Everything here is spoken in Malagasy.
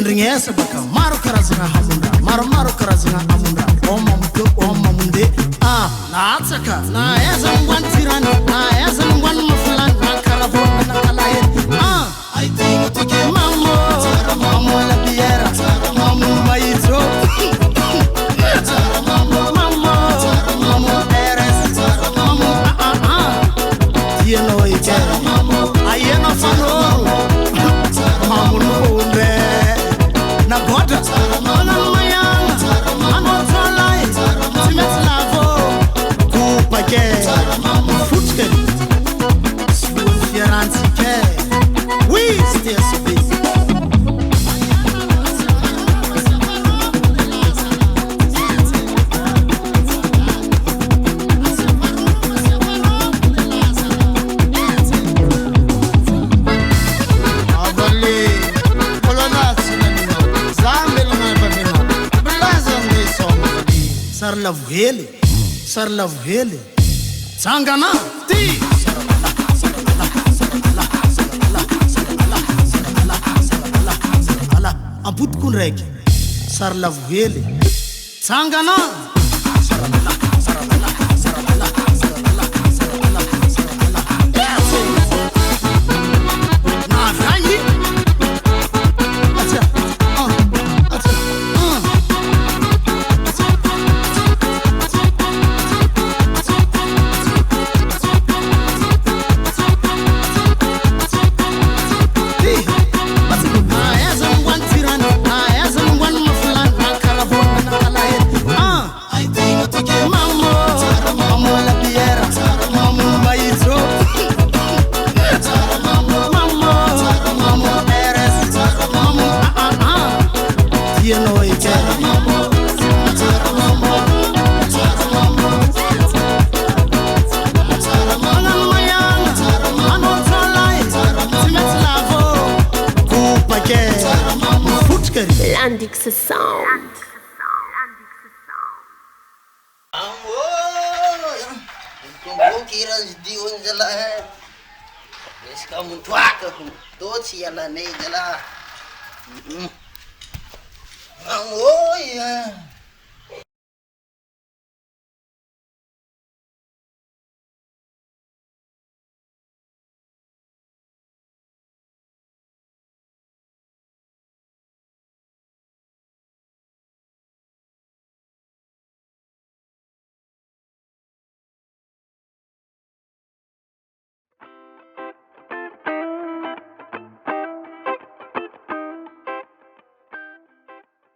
Ringesa baka maro karazana hamunda maro karazana hamunda oma munde natsaka na eza ngwan tirani na eza ngwan mafulan na karavon na kalaye I think tike mamo la biera mamo maitro mamo eres mamo tieno ite ayena fano mamo no na goda ona mayanga anotolai timetlavo kupake futke fierantike we still speak Sarla vuhele Sangana ti Abut kun reki Sarla vuhele Sangana Landix Sound. Amor, kira di unjala hai. Iska muntuak, to siya la ne jala. Amor ya.